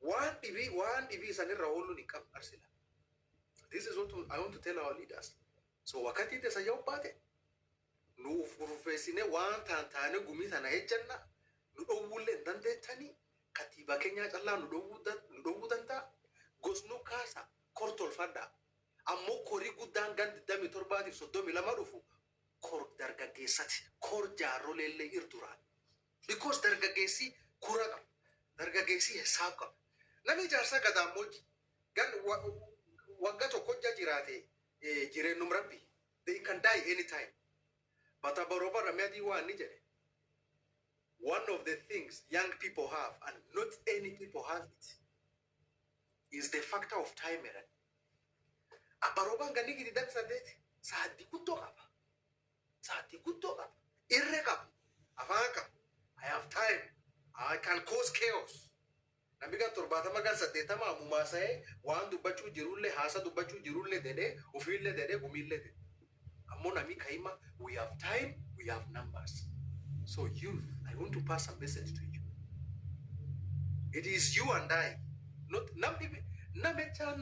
One TV is an raulu nikam arsila. This is what I want to tell our leaders. So wakati te sa yau pate. Nu furufesine one tantane gumita na ejana. Nu owule ndande tani. Katiba Kenya chala nudowudanta gosnu kasa kortol fada ammo kori gudan gandi dami torbati sodomi lamarufu kor dargagesati kor jaro lele irturan because dargagesi kuraga dargagesi hesabka nami jarsa gada moji gan wagato koja jirate jire numrabi they can die anytime but abaroba ramedi wa nijere. One of the things young people have, and not any people have it, is the factor of time. Abaroba ngani kiti dansa deti saati kutoka, irreka, avaka. I have time. I can cause chaos. Nabiga turbata magan sa deta ma mumasae. Wan dubachu jirulle hasa dubachu jirulle dede ufille dede gumille dede. Amona mi kaima. We have time. We have numbers. So youth, I want to pass a message to you. It is you and I. Not namechan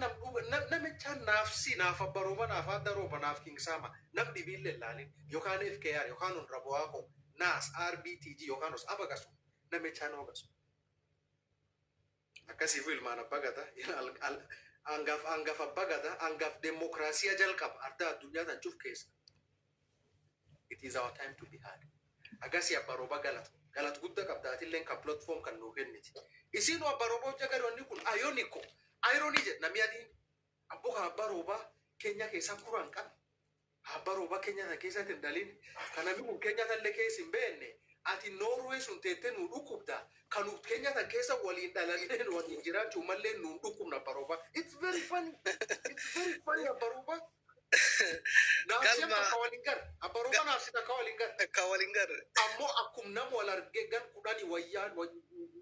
nafsi nafa baroba nafa daroba naf king sama nam dibille lalin yokan FKR yokan raboako nas RBTG yokanos abagasu namechan ogasu. Akasi fil mana bagata angaf bagata angaf demokrasia jalkap arda dunya tan chuf case. It is our time to be had. Agasi abaroba galat gudda kabdati len ka platform kan no kenniti isino abaroba jagaro nikun ayoniko irony je namiadi abuka abaroba Kenya ke sakuran kan abaroba Kenya na kesa tendalin kana mi Kenya talle kesi mbene ati Norway suntete nu ukubda kanu Kenya ta kesa wali dalalin wali jira chumalle nu ukum na baroba. It's very funny abaroba. Kalma kawalingar abaroba nafsita kawalingar ammo akum nam walarge gan kudani wayyan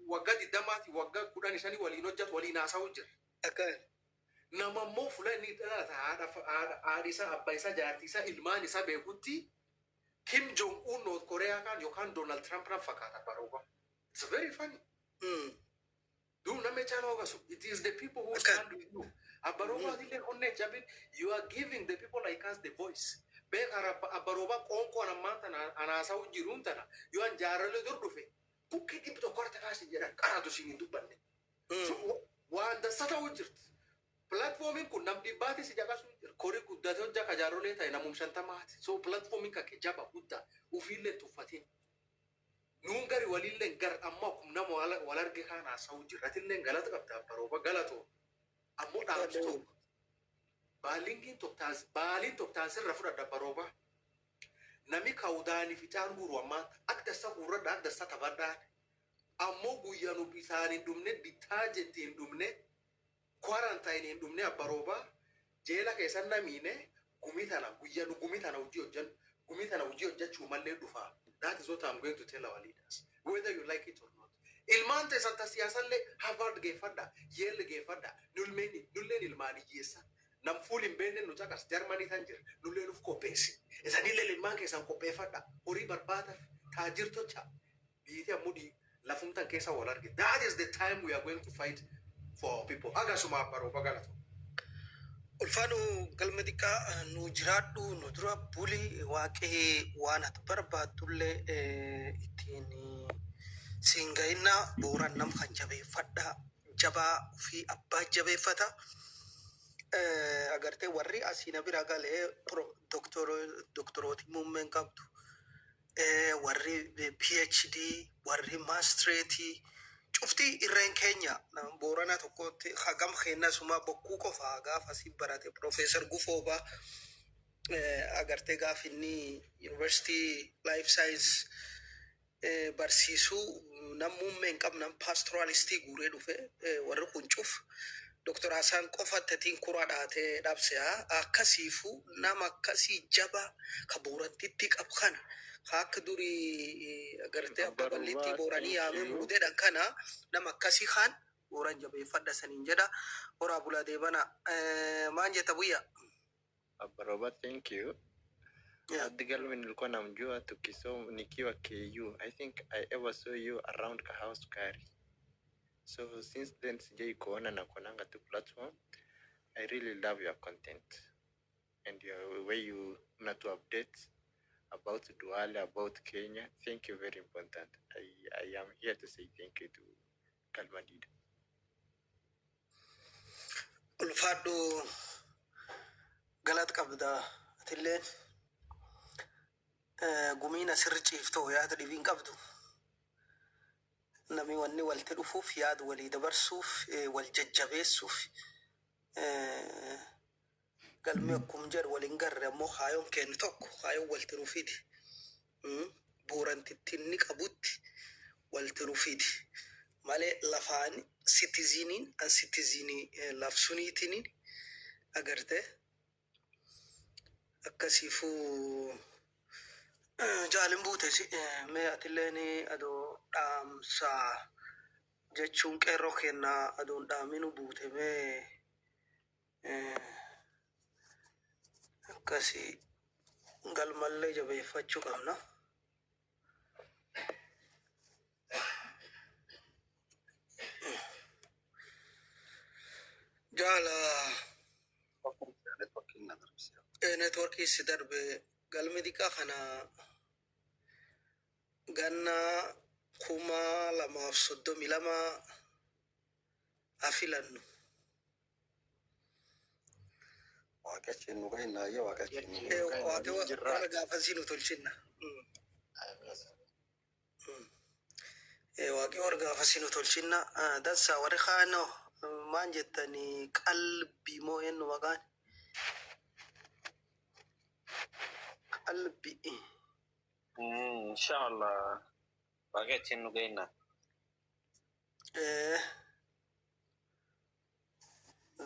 wagadi damati wagga kudani shani wali nojat wali nasa ujir akan nama mo fulani ada adisa abaisa jartisa ilmani sabe huti Kim Jong Un North Korea kan yokan Donald Trump na fakata baroba. It's very funny. Do namechano gasu. It is the people who stand with you. Abaroba dile onne jabin. You are giving the people like us the voice. Be abaroba konko anamanta na anasa ujirunta na. You are jarale durdufe. Puki dipto korte kasi jera karatu singindu bande. So wanda sata ujirt. Platforming kun nam dibati si jaka sujir. Kori kudato jaka jarole ta ina mumshanta mahati. So platforming ka kejaba kuda ufile tufatin. Nungari walillen gar amma kumna walarge kana saujir. Ratillen galata kapta abaroba galato. Ammo dhaabsito baalin toktaan sirra fudhadha baroba nami kaudani ficaan guru amma akka sa gurradha akka sa tabadhaan ammoo guyyanu bisaan hin dhumne detergent hin dhumne quarantine hin dhumne baroba jeela keessan namiine gumitana guyyanu gumitana hojii hojjechuu mallee dhufa. That is what I'm going to tell our leaders, whether you like it or not. Ilmante santa siyasalle Harvard gefada Yale gefada nullen ilmani yesa nam fulin benen no jakas Germany tanjir nullen uf kopesi esa nille ilman ke san kope fada ori barbata tajir tocha biite amudi lafumta kesa walarge. That is the time we are going to fight for our people. Aga suma baro bagalato ulfanu galmadika nu jiradu nu dura buli waqe wana barbatulle itini singaina boran nam kan jabeeffadha jabaa fi abbaa jabeeffata agarte warri asina bira galee doktorooti muummeen qabdu warri PhD, warri mastereetii, cuftii irreen keenya Boorana tokkotti hagam keenya suma bokkuu qofaa gaafa si barate Profeesar Gufoobaa agartee gaaf inni University Life Science barsiisuu nammummee hin qabnan pastoralistii guuree dhufe warri kun cuf Dr. Hassan qofattatiin kuraa dhaatee dhabsea akkasiifu nama akkasii jaba ka Boorantitti qabu kana akka durii agartee abbaa bal'ittii Booranii yaamee muudeedhaan kana nama akkasii kaan Booran jabeeffadha saniin jedha horaa bulaa deebana maan jetta buyya. Abba Robert, thank you. At the girl when nilikuwa namjua tukiso nikiwa KU, I think I ever saw you around Kahouse Kari. So since then sijai kuona na kuonanga tu platform. I really love your content and your way you not to update about Duale, about Kenya. Thank you, very important. I am here to say thank you to Kalmadid. Ulfado galat qabda atilleen gumiina sirri ciiftoo yaada dhibiin qabdu nami wanni walti dhufuuf yaada walii dabarsuuf wal jajjabeessuuf galmi akkum jedhu waliin garre ammoo haayoon kennu tokko haayoon walti dhufiti Boorantitti inni qabutti walti dhufiti malee lafaan sitiziniin an sitizinii lafsuniitiniin agarte akkasiifuu jaalin buute mee atilleen adoo dhaamsaa jechuun qeerroo kennaa adoon dhaaminu buute mee akkasii galmallee jabeeffachuu qabna. Jaala networkii si darbe galmi diqaa kana ganna 2032 afilannu. Waaqachiin nu gahinaa yaa waaqachiin. Waaqa gaafasii nu tolchinna. Waaqi warra gaafasii nu tolchinna. Dansaa warri kaanoo maan jettanii qalbii moo eenyu maqaan? Qalbii. Inshallah. Waaqachiin nu gahinaa.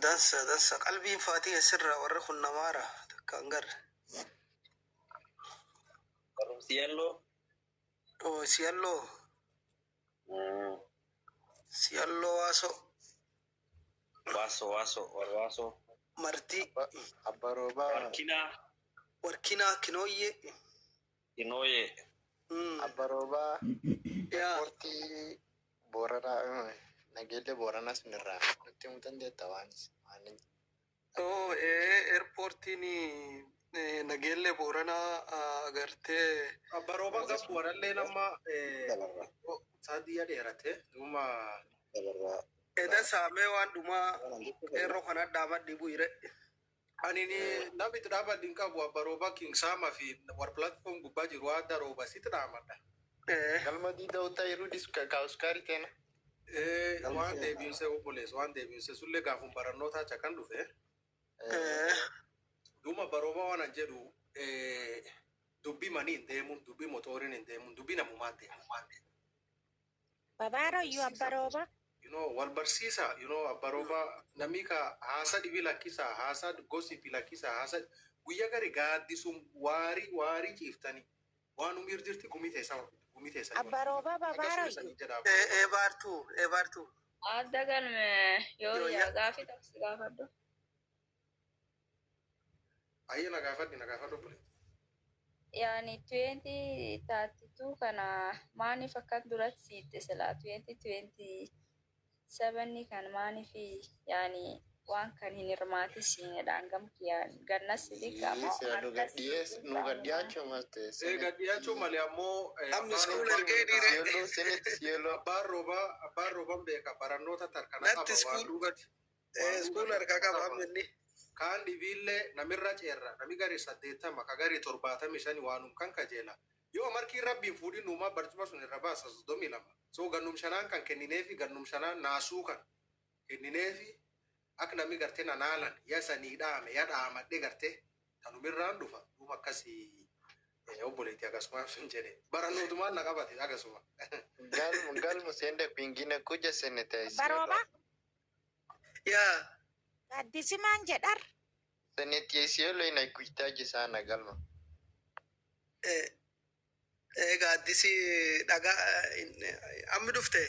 Dansa qalbiin faatii asirra warra kun namaara takkaan garre. Siyalloo. Oh siyalloo. Siyalloo waaso. Marti. Abba Roba. Warkina kinooyye. Abba Roba. Yaa. Porti Borana. Nagelle Borana sunirra. Nutti mutan deetta waan. Oh airportini nagelle Borana agarte. Abba Roba gas warallee nama saadiya dheerate dhuma Eda saamee waan dhuma qeerroo kana dhaamadhi bu'ire. ani ni namni dhaaba dinqabu Abba Roba King Sama fi war platform gubbaa jiru adda Roba sitti dhaamadha. Kalmadii ta'uutaa yeroo diska Kaawuskaarii teena. Waan deebiinse obbolees waan deebiinse sullee gaafum barannootaa cakan dhufe. Dhuma Abba Roba waan an jedhu dubbii manii hin deemun dubbii motoriin hin deemun dubbii namumaan deemu. Babaro you Abba Roba? Wal barsiisa Abba Roba namni ka haasa dhibii lakkisa haasa gosi lakkisa haasa guyyaa gari gaaddisuun waarii ciiftanii waan umir jirti gumiteessa. Abba Roba Babaro you? Ebartu. Adda galme yoo yaa gaafi taksi gaafadhu. Ayya na gaafadhu bule. Yani 2032 kana maaniif akka duratti siite silaa 2027 kan maaniif yani waan kan hin hirmaati siinedhaan gamki yani gannas silika moo Nu gaddiyaachuu malte. Gaddiyaachuu malee ammoo Amni school ergee dhiire. Yellow. Abbaan Roba beeka barannoota tarkanaa qaba. Natti school ergaa qaba amni. Kaan dhibiillee namirra ceerra nami gari 80 ka gari 75 waanum kan kajeela Yoo markii rabbiin fuudhin uumaa barcuma sun irra baasa 32. So gannum shanaan kan kennineefi gannum shanaan naasuu kan kennineefi akka namni gartee nanaalan yaa sanii dhaame yaa dhaamadhe gartee tanumirraan dhufa duuba akkasii obboleetti akkasuma sun jedhe barannootumaan na qabate akkasuma. Galmu sende kwingine kuja seneta Isiolo. Barooba Yaa gaaddisi maan jedhar Seneta Isiolo inakuhitaji sana Galma. gaaddisi dhagaa amma dhufte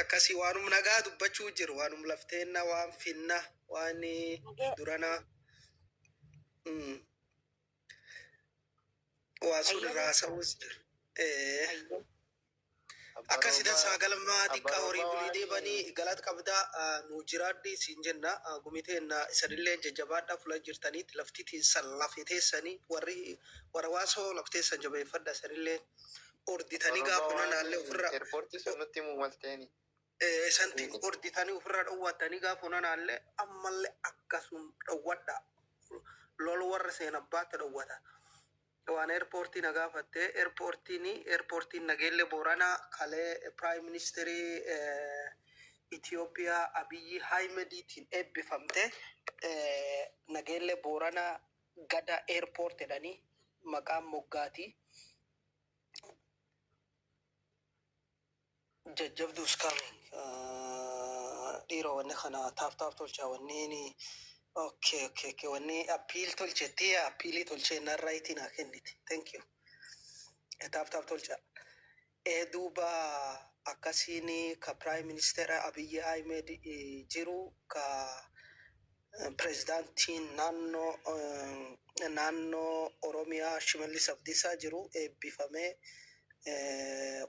akkasii waanum nagaa dubbachuu jiru waanum lafteenna waan finna waan durana waan sun irraa sa'uus jiru. Akkasii saagalmaa xiqqaa horii bulii deebanii galata qabdaa nu jiraadhi siin jenna gumiteen isanillee jajjabaadhaa fuula jirtaniitti lafti teessan lafee teessanii warra waasoo lafteessan jabeeffadha isanillee orditanii gaafa naallee ofirra Airporti sunutti mumalteeni. santi orditanii ofirra dhowwattanii gaafa naallee ammallee akkasum dhowwadha lolu warra seenabbaatti dhowwata. Waan airportiin agaafatte airportiin nageelle Booranaa kalee prime ministerii Itoophiyaa Abiyyi Ahmediitiin eebbifamte nageelle Booranaa gada airport jedhanii maqaan moggaatii jajjabduus coming dhiira wanni kana taaf tolchaa wanniini. Okay. Wanni appeal tolchetti appealii tolchee narraayitii naa kenniti. Thank you. Taaf tolcha. Duuba akkasiin ka prime minister Abiyyi Ahmed jiru ka prezidaantiin naannoo Oromiyaa Shimallis Abdiisaa jiru eebbifamee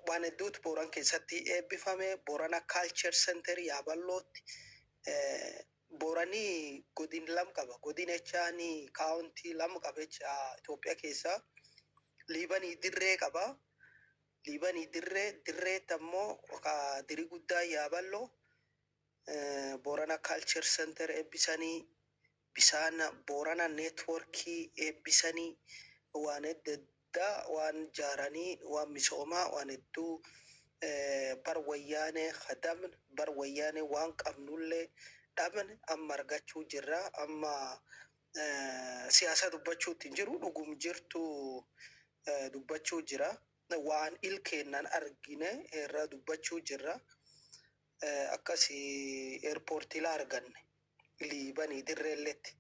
waan hedduutu Booran keessatti eebbifame Boorana Culture Center Yaaballootti Booranii godin lam qaba. Godin jechaani kaawuntii lam qaba jecha Itoophiyaa keessa. Liibanii dirree qaba. Liibanii dirreetti ammoo dirii guddaa Yaaballoo Boorana Culture Center eebbisanii bisaan Boorana Networkii eebbisanii waan adda waan jaaranii waan misoomaa waan hedduu bar wayyaanee khadaman bar wayyaanee waan qabnullee dhaban amma argachuu jirra amma siyaasa dubbachuutti jiru dhugum jirtu dubbachuu jira waan ilkeennan argine irra dubbachuu jirra akkasii airportii la arganne liibanii dirreelletti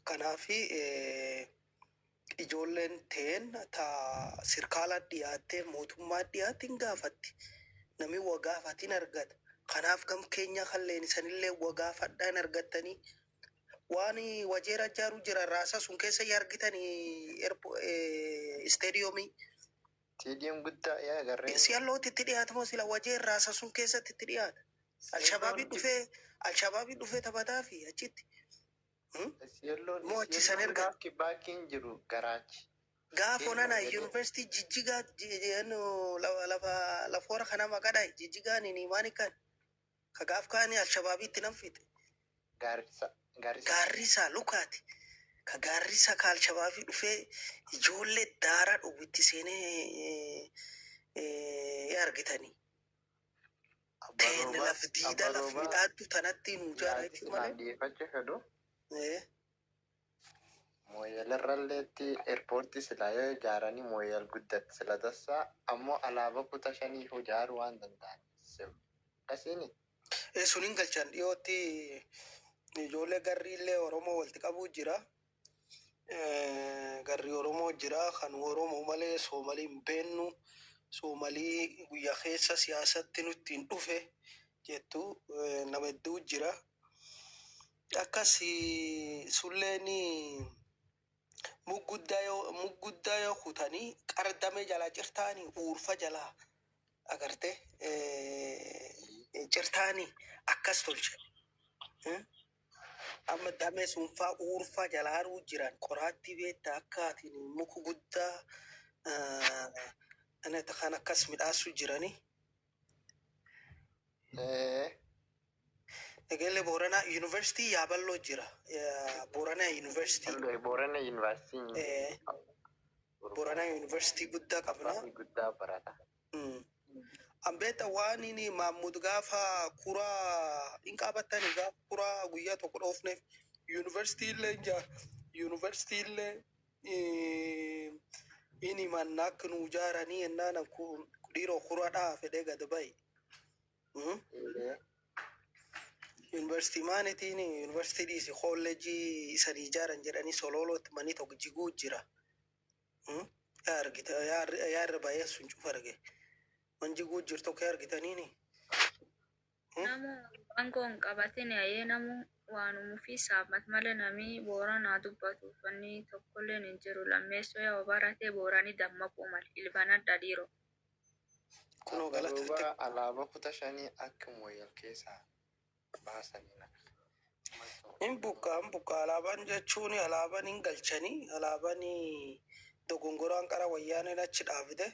kanaafi ijoolleen teen ta sirkaala dhiyaattee mootummaa dhiyaatiin gaafatti nami wagaafatiin argata kanaaf gam keenya kalleen isanillee wagaafadhaan argattanii waan wajeera jaaru jira raasa sun keessa argitanii stadiyoomii Stadium guddaa yaa garreen. Siyallootti itti dhiyaatamoo sila wajeer raasa sun keessatti itti dhiyaata. Alshabaabii dhufee taphataa fi achitti. Mo'achisan erga. Baakiin jiru garaachi. Gaafa onana yuunivarsiitii Jijjigaa lafa warra kana maqaadha. Jijjigaan inni maani kan? Ka gaaf kaanii Alshabaabiitti nan fixe. Gaarrisaa lukaati. Ka gaarrisa ka Alshabaabii dhufee ijoollee daaraa dhowwitti seenee argitanii. Teen laf diida laf midhaaddu tanatti nu jaara jechuudha malee. Dhiyeeffachuu fedhu. Mooyyalarralleetti eerpoortii silaa yoo ijaaranii mooyyal guddatti sila tassaa ammoo alaabaa kutaa shanii ijaaruu waan danda'an. Kasiini. Suniin galchan dhiyootti ijoollee garriillee Oromoo walitti qabuu jira. Garri Oromoo jira kan Oromoo malee Soomalii hin beennu Soomalii guyyaa keessa siyaasatti nutti hin dhufe jettu nama hedduu jira. Akkas sulleen mugguddaa yoo kutanii qardame jalaa cirtaanii uurfa jalaa agarte cirtaanii akkas tolche. Amma damee sunfaa uurfa jalaaruu jiran qoraattii beektaa akkaatiin muku guddaa kan akkas midhaasu jiranii. Egelee Booranaa Yuunivarsiitii Yaaballoo jira. Booranaa Yuunivarsiitii. Hello, Borana University. Booranaa Yuunivarsiitii guddaa qabna. Guddaa barata. Ambeeta waan inni Mahmud gaafa kuraa hin qabatani gaafa kuraa guyyaa tokko dhoofneef yuunivarsiitii illee jaa yuunivarsiitii illee inni manna akka nu ijaaranii ennaan dhiiroo kuraadhaa fedhee gad ba'i. Yuunivarsiitii maanitiin yuunivarsiitii dhiisi kolleejii isanii ijaaran jedhanii sololootti manii tokko jiguu jira. Yaa irra baay'ee sun cufa arge. Manjiguu jirtu kee argitaniini. Namu aangoon qabatin ayee namu waanuma fi saamat malee namni Booranaa dubbatu fanni tokkolleen hin jiru. Lammeessoo yoo barate Booranii dammaquu malee ilbana dhadhiiroo. Kunoo galata. Duuba alaabaa kutaa shanii akka mooyal keessaa baasanii naqu. In buka alaabaan jechuun alaabaan hin galchanii alaabaan dogongoraan qara wayyaaneen achi dhaabde.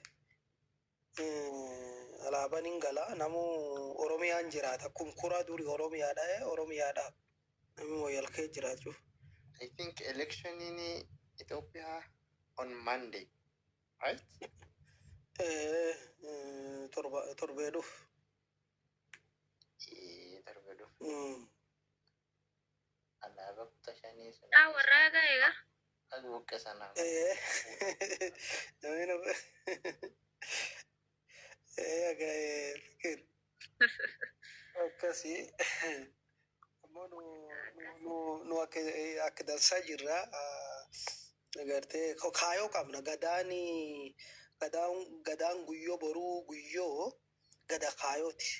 Alaabaan hin gala namu Oromiyaan jiraata kun kuraa duri Oromiyaadha nami mooyal kee jiraatu. I think election in Ethiopia on Monday, right? Torbee dhuf. Torbee dhuf. Alaabaa kutaa shanii sun. Warraa egaa. Kan buqqe sanaa. Fikir. Akkasii ammoo nu akka dansaa jirra. Agartee kaayoo qabna gadaan guyyoo boruu guyyoo gada kaayooti.